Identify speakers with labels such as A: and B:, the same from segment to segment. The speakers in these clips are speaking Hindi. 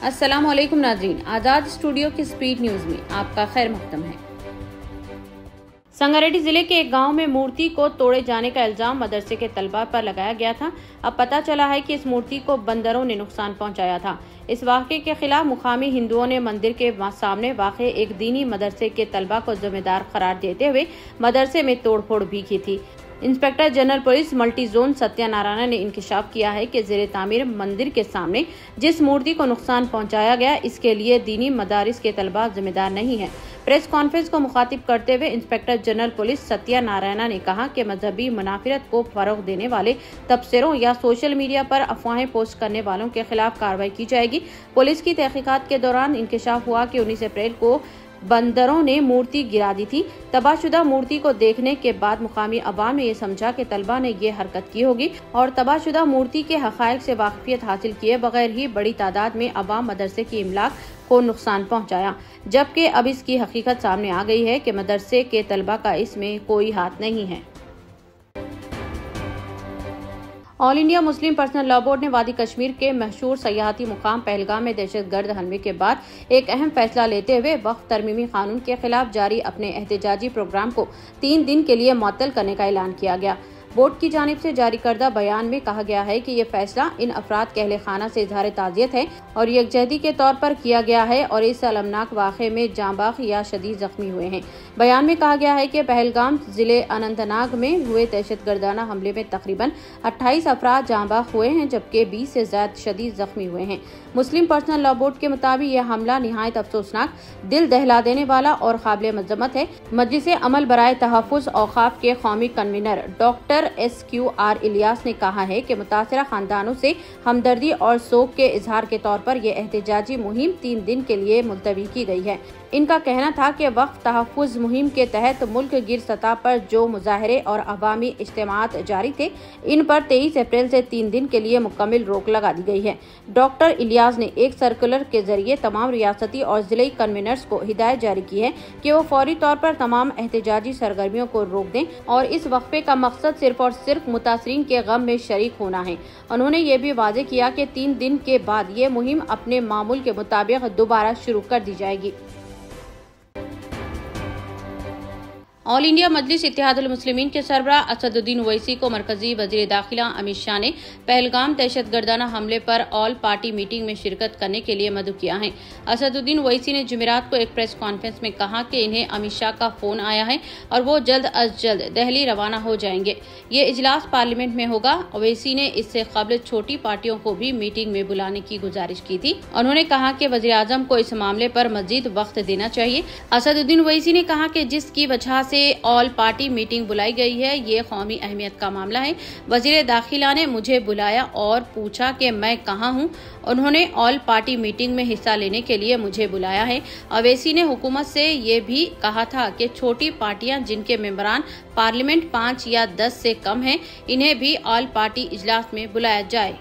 A: अस्सलाम वालेकुम नाज़रीन, आज़ाद स्टूडियो की स्पीड न्यूज में आपका खैर मकदम है। संगारेड्डी जिले के एक गांव में मूर्ति को तोड़े जाने का इल्जाम मदरसे के तलबा पर लगाया गया था। अब पता चला है कि इस मूर्ति को बंदरों ने नुकसान पहुंचाया था। इस वाक़े के खिलाफ मुकामी हिंदुओं ने मंदिर के सामने वाक़े एक दीनी मदरसे के तलबा को जिम्मेदार करार देते हुए मदरसे में तोड़फोड़ भी की थी। Inspector general police multi zone Satyanarayan ने इंकशाफ किया है कि ज़ेरे तामीर मंदिर के सामने जिस मूर्ति को नुकसान पहुंचाया गया, इसके लिए दीनी मदारिस के तलबा जिम्मेदार नहीं है। प्रेस कॉन्फ्रेंस को मुखातिब करते हुए इंस्पेक्टर जनरल पुलिस सत्यनारायण ने कहा कि मजहबी मुनाफिरत को फरोग देने वाले तबसरों या सोशल मीडिया पर अफवाहें पोस्ट करने वालों के खिलाफ कार्रवाई की जाएगी। पुलिस की तहकीकात के दौरान इंकशाफ हुआ कि 19 अप्रैल को बंदरों ने मूर्ति गिरा दी थी। तबाहशुदा मूर्ति को देखने के बाद मुकामी अवाम ने यह समझा कि तलबा ने ये हरकत की होगी और तबाहशुदा मूर्ति के हक़ाइक़ से वाक़फियत हासिल किए बगैर ही बड़ी तादाद में अवाम मदरसे की इमलाक को नुकसान पहुंचाया, जबकि अब इसकी हकीकत सामने आ गई है कि मदरसे के तलबा का इसमें कोई हाथ नहीं है। All India Muslim personal law board ने वादी कश्मीर के मशहूर सयाहती मुकाम पहलगाम में दहशतगर्द हमले के बाद एक अहम फैसला लेते हुए वक्फ तरमीमी कानून के खिलाफ जारी अपने एहतजाजी प्रोग्राम को 3 दिन के लिए मुअत्तल करने का ऐलान किया गया। बोर्ड की जानिब से जारी करदा बयान में कहा गया है कि यह फैसला इन अफराद के अहले खाना से इजहार ताज़ियत है और यकजहती के तौर पर किया गया है और इस अलमनाक वाक़े में जांबाग या शदीद जख्मी हुए हैं। बयान में कहा गया है कि पहलगाम जिले अनंतनाग में हुए दहशतगर्दाना हमले में तकरीबन 28 अफराद जांबाग हुए हैं, जबकि 20 से ज्यादा शदीद जख्मी हुए हैं। मुस्लिम पर्सनल लॉ बोर्ड के मुताबिक यह हमला निहायत अफसोसनाक, दिल दहला देने वाला और काबिल मजम्मत है। मजलिस अमल बराए तहफ़्फ़ुज़ औक़ाफ़ के कौमी कन्वीनर डॉक्टर SQR इलियास ने कहा है कि मुतासिरा खानदानों से हमदर्दी और शोक के इजहार के तौर पर यह एहतजाजी मुहिम 3 दिन के लिए मुलतवी की गई है। इनका कहना था कि वक्फ तहफ़्फ़ुज़ मुहिम के तहत मुल्क गिर सतह पर जो मुजाहरे और अवामी इज्तिमात जारी थे, इन पर 23 अप्रैल से 3 दिन के लिए मुकम्मल रोक लगा दी गई है। डॉक्टर इलियास ने एक सर्कुलर के जरिए तमाम रियासती और जिले कन्वीनर्स को हिदायत जारी की है कि वो फौरी तौर पर तमाम एहतजाजी सरगर्मियों को रोक दें और इस वक्फे का मकसद सिर्फ और सिर्फ मुतासरीन के गम में शरीक होना है। उन्होंने ये भी वाज़ेह किया कि 3 दिन के बाद ये मुहिम अपने मामूल के मुताबिक दोबारा शुरू कर दी जाएगी। ऑल इंडिया मजलिस इत्तेहादुल मुस्लिमीन के सरबराह असदुद्दीन ओवैसी को मरकजी वजीर दाखिला अमित शाह ने पहलगाम दहशतगर्दाना हमले पर ऑल पार्टी मीटिंग में शिरकत करने के लिए मदऊ किया है। असदुद्दीन ओवैसी ने जुमेरात को एक प्रेस कॉन्फ्रेंस में कहा कि इन्हें अमित शाह का फोन आया है और वो जल्द अज जल्द दिल्ली रवाना हो जाएंगे। ये इजलास पार्लियामेंट में होगा। ओवैसी ने इससे कबल छोटी पार्टियों को भी मीटिंग में बुलाने की गुजारिश की थी। उन्होंने कहा कि वजीर आजम को इस मामले पर मजीद वक्त देना चाहिए। असदुद्दीन ओवैसी ने कहा कि जिसकी वजह से ऑल पार्टी मीटिंग बुलाई गई है, ये कौमी अहमियत का मामला है। वजीर दाखिला ने मुझे बुलाया और पूछा कि मैं कहाँ हूँ। उन्होंने ऑल पार्टी मीटिंग में हिस्सा लेने के लिए मुझे बुलाया है। ओवैसी ने हुकूमत से ये भी कहा था कि छोटी पार्टियां जिनके मेंबरान पार्लियामेंट 5 या 10 से कम हैं, इन्हें भी ऑल पार्टी इजलास में बुलाया जाए।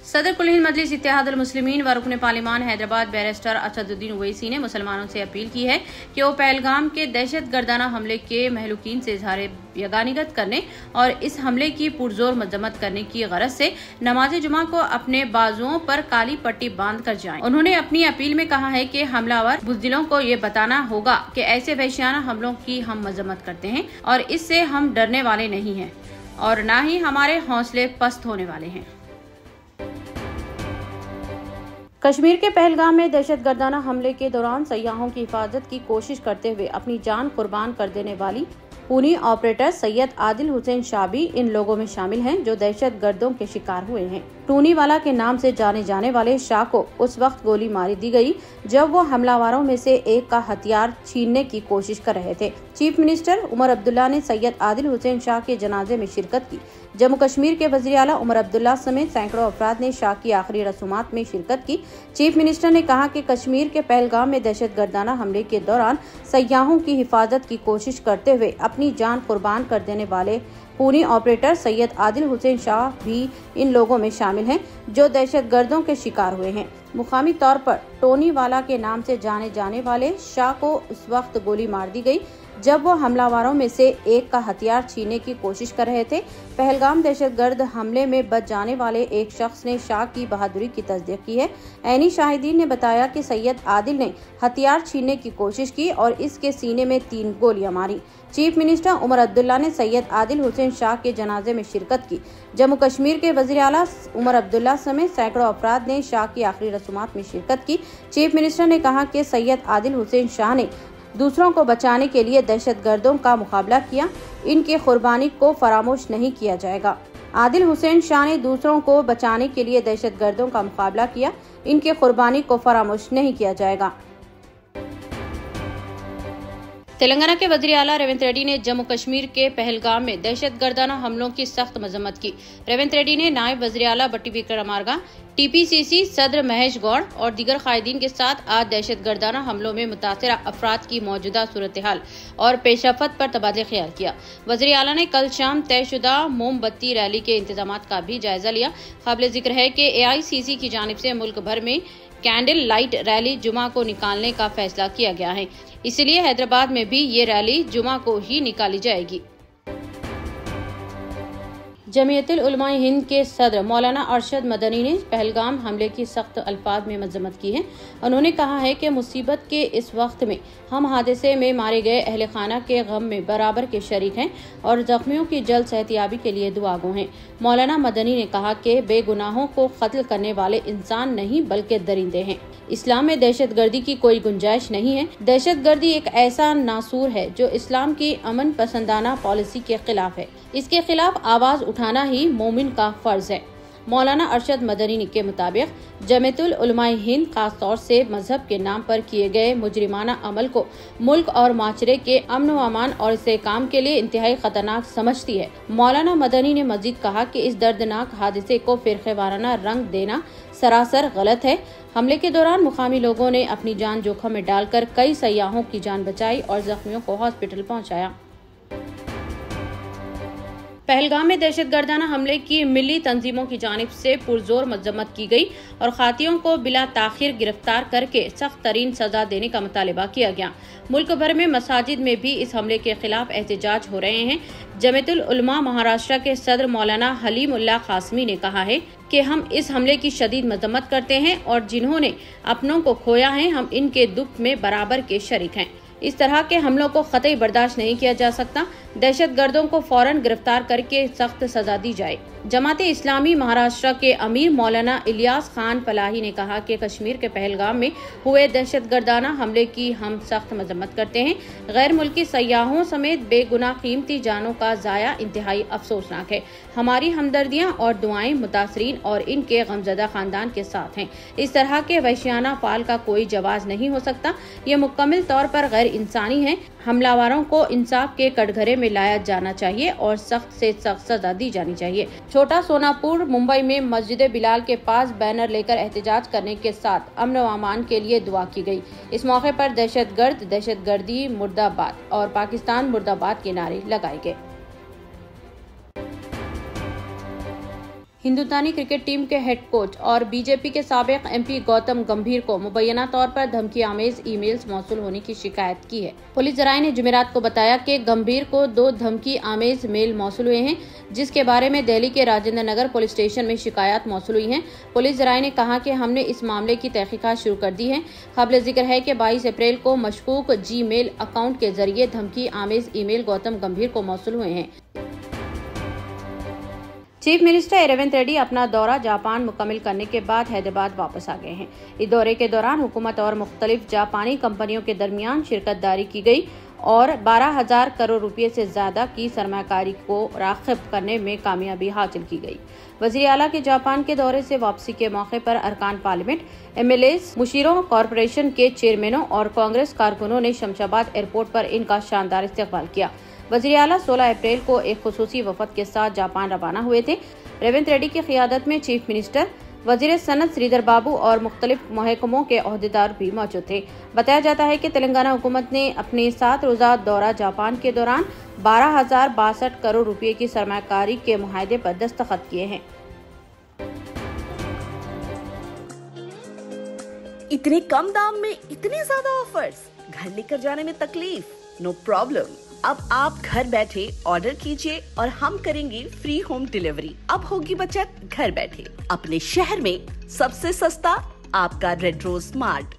A: सदर कुल हिंद मजलिस इत्तेहादुल मुस्लिमीन व रुकन पार्लिमान हैदराबाद बैरिस्टर असदुद्दीन ओवैसी ने मुसलमानों से अपील की है कि वो पहलगाम के दहशतगर्दाना हमले के महलूकीन से इजहार यगानिगत करने और इस हमले की पुरजोर मजम्मत करने की गरज से नमाज जुमा को अपने बाजुओं पर काली पट्टी बांध कर जाएं। उन्होंने अपनी अपील में कहा है कि हमलावर बुज़दिलों को ये बताना होगा कि ऐसे वहशियाना हमलों की हम मजम्मत करते हैं और इससे हम डरने वाले नहीं हैं और न ही हमारे हौसले पस्त होने वाले हैं। कश्मीर के पहलगाम में दहशतगर्दाना हमले के दौरान सयाहों की हिफाजत की कोशिश करते हुए अपनी जान कुर्बान कर देने वाली पूनी ऑपरेटर सैयद आदिल हुसैन शाह भी इन लोगों में शामिल हैं जो दहशतगर्दों के शिकार हुए हैं। टूनीवाला के नाम से जाने जाने वाले शाह को उस वक्त गोली मारी दी गई जब वो हमलावरों में से एक का हथियार छीनने की कोशिश कर रहे थे। चीफ मिनिस्टर उमर अब्दुल्ला ने सैयद आदिल हुसैन शाह के जनाजे में शिरकत की। जम्मू कश्मीर के वज़ीर आला उमर अब्दुल्ला समेत सैकड़ों अफराद ने शाह की आखिरी रसूमात में शिरकत की। चीफ मिनिस्टर ने कहा कि कश्मीर के पहलगाम में दहशतगर्दाना हमले के दौरान सयाहों की हिफाजत की कोशिश करते हुए अपनी जान कुर्बान कर देने वाले पूनी ऑपरेटर सैयद आदिल हुसैन शाह भी इन लोगों में शामिल हैं जो दहशतगर्दों के शिकार हुए हैं। मुकामी तौर पर टोनीवाला के नाम से जाने जाने वाले शाह को उस वक्त गोली मार दी गई जब वो हमलावरों में से एक का हथियार छीनने की कोशिश कर रहे थे। पहलगाम दहशतगर्द हमले में बच जाने वाले एक शख्स ने शाह की बहादुरी की तस्दीक की है। ऐनी शाहिदीन ने बताया कि सैयद आदिल ने हथियार छीनने की कोशिश की और इसके सीने में 3 गोलियां मारी। चीफ मिनिस्टर उमर अब्दुल्ला ने सैयद आदिल हुसैन शाह के जनाजे में शिरकत की। जम्मू कश्मीर के वजीर आला उमर अब्दुल्ला समेत सैकड़ों अफराद ने शाह की आखिरी रस्मात में शिरकत की। चीफ मिनिस्टर ने कहा कि सैयद आदिल हुसैन शाह ने दूसरों को बचाने के लिए दहशतगर्दों का मुकाबला किया। इनकी कुर्बानी को फरामोश नहीं किया जाएगा। आदिल हुसैन शाह ने दूसरों को बचाने के लिए दहशतगर्दों का मुकाबला किया। इनकी कुर्बानी को फरामोश नहीं किया जाएगा। तेलंगाना के वजीर आला रेवंत रेड्डी ने जम्मू कश्मीर के पहलगाम में दहशतगर्दाना हमलों की सख्त मजम्मत की। रेवंत रेड्डी ने नायब वजीर आला बट्टी विक्रमार्का, टीपीसीसी सदर महेश गौड़ और दीगर कायदीन के साथ आज दहशतगर्दाना हमलों में मुतासरा अफराद की मौजूदा सूरत हाल और पेशरफ्त पर तबादला ख्याल किया। वजीर आला ने कल शाम तयशुदा मोमबत्ती रैली के इंतजाम का भी जायजा लिया। काबिल जिक्र है कि AICC की जानिब से मुल्क भर में कैंडल लाइट रैली जुमा को निकालने का फैसला किया गया है। इसलिए हैदराबाद में भी ये रैली जुमा को ही निकाली जाएगी। जमीयतुल उलमा हिंद के सदर मौलाना अरशद मदनी ने पहलगाम हमले की सख्त अल्फाज में मजम्मत की है। उन्होंने कहा है कि मुसीबत के इस वक्त में हम हादसे में मारे गए अहले खाना के गम में बराबर के शरीक हैं और जख्मियों की जल्द सेहतियाबी के लिए दुआगो हैं। मौलाना मदनी ने कहा कि बेगुनाहों को कत्ल करने वाले इंसान नहीं बल्कि दरिंदे हैं। इस्लाम में दहशतगर्दी की कोई गुंजाइश नहीं है। दहशतगर्दी एक ऐसा नासूर है जो इस्लाम की अमन पसंदाना पॉलिसी के खिलाफ है। इसके खिलाफ आवाज उठाना ही मोमिन का फर्ज है। मौलाना अरशद मदनी के मुताबिक जमीयतुल उलमा हिंद खास तौर से मजहब के नाम पर किए गए मुजरिमाना अमल को मुल्क और माशरे के अमन व अमान और इस्तेहकाम के लिए इंतहाई खतरनाक समझती है। मौलाना मदनी ने मजीद कहा कि इस दर्दनाक हादसे को फिरक़ेवाराना रंग देना सरासर गलत है। हमले के दौरान मुकामी लोगों ने अपनी जान जोखिम में डालकर कई सयाहों की जान बचाई और जख्मियों को हॉस्पिटल पहुंचाया। पहलगाम में दहशतगर्दाना हमले की मिली तंजीमों की जानिब से पुरजोर मजम्मत की गई और खातियों को बिला ताखिर गिरफ्तार करके सख्त तरीन सजा देने का मुतालबा किया गया। मुल्क भर में मसाजिद में भी इस हमले के खिलाफ एहतजाज हो रहे हैं। जमीयतुल उलमा महाराष्ट्र के सदर मौलाना हलीमुल्लाह कासमी ने कहा है कि हम इस हमले की शदीद मजम्मत करते हैं और जिन्होंने अपनों को खोया है हम इनके दुख में बराबर के शरीक हैं। इस तरह के हमलों को कतई बर्दाश्त नहीं किया जा सकता। दहशतगर्दों को फौरन गिरफ्तार करके सख्त सजा दी जाए। जमात इस्लामी महाराष्ट्र के अमीर मौलाना इलियास खान फलाही ने कहा कि कश्मीर के पहलगाम में हुए दहशतगर्दाना हमले की हम सख्त मजम्मत करते हैं। गैर मुल्की सयाहों समेत बेगुनाह कीमती जानों का जाया इंतहाई अफसोसनाक है। हमारी हमदर्दियां और दुआएं मुतासरीन और इनके गमजदा खानदान के साथ हैं। इस तरह के वहशियाना फाल का कोई जवाज नहीं हो सकता। ये मुकम्मल तौर पर गैर इंसानी है। हमलावरों को इंसाफ के कटघरे में लाया जाना चाहिए और सख्त से सख्त सजा दी जानी चाहिए। छोटा सोनापुर मुंबई में मस्जिद बिलाल के पास बैनर लेकर एहतजाज करने के साथ अमन व अमान के लिए दुआ की गई। इस मौके पर दहशतगर्द, दहशतगर्दी मुर्दाबाद और पाकिस्तान मुर्दाबाद के नारे लगाए गए। हिंदुस्तानी क्रिकेट टीम के हेड कोच और बीजेपी के साबिक MP गौतम गंभीर को मुबैना तौर पर धमकी आमेज ईमेल्स मौसूल होने की शिकायत की है। पुलिस जराये ने जुमेरात को बताया कि गंभीर को 2 धमकी आमेज मेल मौसूल हुए हैं, जिसके बारे में दिल्ली के राजेंद्र नगर पुलिस स्टेशन में शिकायत मौसूल हुई है। पुलिस जराये ने कहा कि हमने इस मामले की तहकीकात शुरू कर दी है। काबिल जिक्र है कि 22 अप्रैल को मशकूक Gmail अकाउंट के जरिए धमकी आमेज ईमेल गौतम गंभीर को मौसूल हुए हैं। चीफ मिनिस्टर रेवंत रेड्डी अपना दौरा जापान मुकम्मल करने के बाद हैदराबाद वापस आ गए हैं। इस दौरे के दौरान हुकूमत और मुख्तलिफ जापानी कंपनियों के दरमियान शिरकतदारी की गई और 12,000 करोड़ रुपए से ज्यादा की सरमाकारी को राग़िब करने में कामयाबी हासिल की गई। वज़ीर आला के जापान के दौरे से वापसी के मौके पर अरकान पार्लियामेंट, MLAs, मुशीरों कॉरपोरेशन के चेयरमैनों और कांग्रेस कारकुनों ने शमशाबाद एयरपोर्ट पर इनका शानदार इस्तकबाल किया। वज़ीर आला 16 अप्रैल को एक खुसूसी वफद के साथ जापान रवाना हुए थे। रेवंत रेड्डी की क़ियादत में चीफ मिनिस्टर, वज़ीर सनत श्रीधर बाबू और मुख्तलिफ महकमों के ओहदेदार भी मौजूद थे। बताया जाता है कि तेलंगाना हुकूमत ने अपने 7 रोज़ा दौरा जापान के दौरान 12,062 करोड़ रुपए की सरमाकारी के मुआहदे पर दस्तखत किए हैं।
B: इतने कम दाम में इतने ज्यादा ऑफर्स, घर लेकर जाने में तकलीफ, नो प्रॉब्लम। अब आप घर बैठे ऑर्डर कीजिए और हम करेंगे फ्री होम डिलीवरी। अब होगी बचत घर बैठे। अपने शहर में सबसे सस्ता आपका रेड रोज स्मार्ट।